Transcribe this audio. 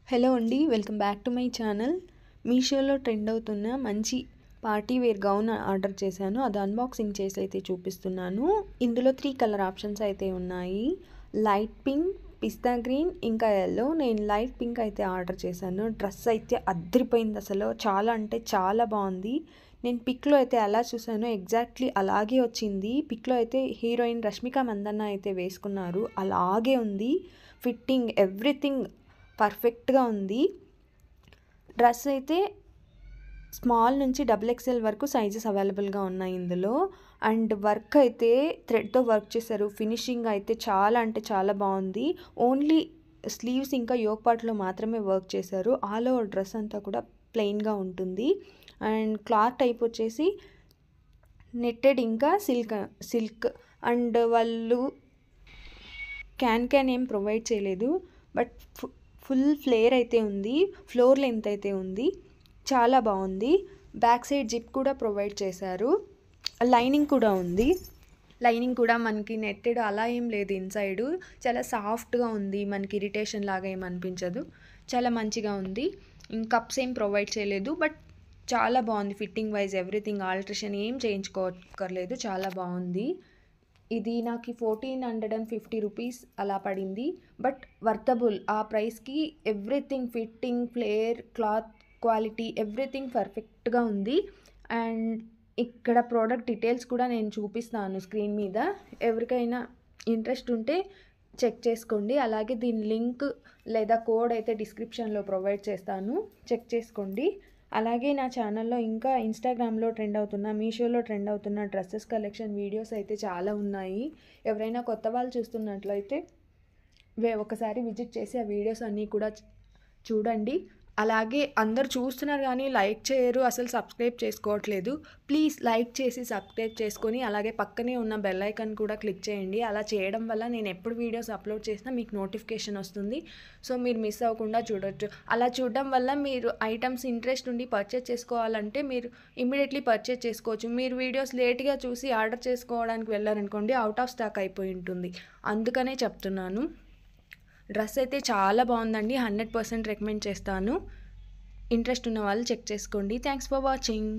Hello అండి, welcome back to my channel. మీషోలో trend అవుతున్న మంచి పార్టీ వేర్ గౌన్ ఆర్డర్ చేశాను. అది అన్బాక్సింగ్ చేసి అయితే చూపిస్తున్నాను. ఇందులో 3 కలర్ ఆప్షన్స్ అయితే ఉన్నాయి. లైట్ పింక్, పిస్తా గ్రీన్, ఇంకా ఎల్లో. నేను లైట్ పింక్ అయితే ఆర్డర్ చేశాను. డ్రెస్ అయితే అద్దరిపోయింది, అసలు చాలా అంటే చాలా బాగుంది. నేను పిక్లో అయితే ఎలా చూసానో ఎగ్జాక్ట్లీ అలాగే వచ్చింది. పిక్లో అయితే హీరోయిన్ రష్మిక మందన్న అయితే వేసుకున్నారు, అలాగే ఉంది. ఫిట్టింగ్ ఎవ్రీథింగ్ పర్ఫెక్ట్గా ఉంది. డ్రెస్ అయితే స్మాల్ నుంచి XXL వరకు సైజెస్ అవైలబుల్గా ఉన్నాయి ఇందులో. అండ్ వర్క్ అయితే థ్రెడ్తో వర్క్ చేశారు. ఫినిషింగ్ అయితే చాలా అంటే చాలా బాగుంది. ఓన్లీ స్లీవ్స్ ఇంకా యోక్ పార్ట్లో మాత్రమే వర్క్ చేశారు. ఆల్ ఓవర్ డ్రెస్ అంతా కూడా ప్లెయిన్గా ఉంటుంది. అండ్ క్లాత్ టైప్ వచ్చేసి నెట్టెడ్ ఇంకా సిల్క్. అండ్ వాళ్ళు క్యాన్ ఏం ప్రొవైడ్ చేయలేదు, బట్ ఫుల్ ఫ్లేర్ అయితే ఉంది, ఫ్లోర్ లెంత్ అయితే ఉంది, చాలా బాగుంది. బ్యాక్ సైడ్ జిప్ కూడా ప్రొవైడ్ చేశారు. లైనింగ్ కూడా ఉంది. లైనింగ్ కూడా మనకి నెట్టెడ్ అలా ఏం లేదు, ఇన్సైడ్ చాలా సాఫ్ట్గా ఉంది, మనకి ఇరిటేషన్ లాగా ఏం అనిపించదు, చాలా మంచిగా ఉంది. కప్స్ ఏం ప్రొవైడ్ చేయలేదు, బట్ చాలా బాగుంది. ఫిట్టింగ్ వైజ్ ఎవ్రీథింగ్ ఆల్ట్రేషన్ ఏం చేయించుకోకర్లేదు, చాలా బాగుంది. ఇది నాకు 1450 రూపీస్ అలా పడింది, బట్ వర్తబుల్. ఆ ప్రైస్కి everything, fitting, flare, cloth quality everything పర్ఫెక్ట్గా ఉంది. అండ్ ఇక్కడ ప్రోడక్ట్ డీటెయిల్స్ కూడా నేను చూపిస్తాను స్క్రీన్ మీద. ఎవరికైనా ఇంట్రెస్ట్ ఉంటే చెక్ చేసుకోండి. అలాగే దీని లింక్ లేదా కోడ్ అయితే డిస్క్రిప్షన్లో ప్రొవైడ్ చేస్తాను, చెక్ చేసుకోండి. అలాగే నా ఛానల్లో ఇంకా ఇన్స్టాగ్రామ్లో ట్రెండ్ అవుతున్న, మీషోలో ట్రెండ్ అవుతున్న డ్రెస్సెస్ కలెక్షన్ వీడియోస్ అయితే చాలా ఉన్నాయి. ఎవరైనా కొత్త వాళ్ళు చూస్తున్నట్లయితే ఒకసారి విజిట్ చేసి ఆ వీడియోస్ అన్నీ కూడా చూడండి. అలాగే అందరు చూస్తున్నారు కానీ లైక్ చేయరు, అసలు సబ్స్క్రైబ్ చేసుకోవట్లేదు. ప్లీజ్ లైక్ చేసి సబ్స్క్రైబ్ చేసుకొని అలాగే పక్కనే ఉన్న బెల్ ఐకాన్ కూడా క్లిక్ చేయండి. అలా చేయడం వల్ల నేను ఎప్పుడు వీడియోస్ అప్లోడ్ చేసినా మీకు నోటిఫికేషన్ వస్తుంది. సో మీరు మిస్ అవ్వకుండా చూడొచ్చు. అలా చూడడం వల్ల మీరు ఐటమ్స్ ఇంట్రెస్ట్ ఉండి పర్చేస్ చేసుకోవాలంటే మీరు ఇమ్మీడియట్లీ పర్చేస్ చేసుకోవచ్చు. మీరు వీడియోస్ లేట్గా చూసి ఆర్డర్ చేసుకోవడానికి వెళ్ళారనుకోండి, అవుట్ ఆఫ్ స్టాక్ అయిపోయి ఉంటుంది. అందుకనే చెప్తున్నాను. డ్రెస్ అయితే చాలా బాగుందండి, 100% రికమెండ్ చేస్తాను. ఇంట్రెస్ట్ ఉన్న వాళ్ళు చెక్ చేసుకోండి. Thanks for watching.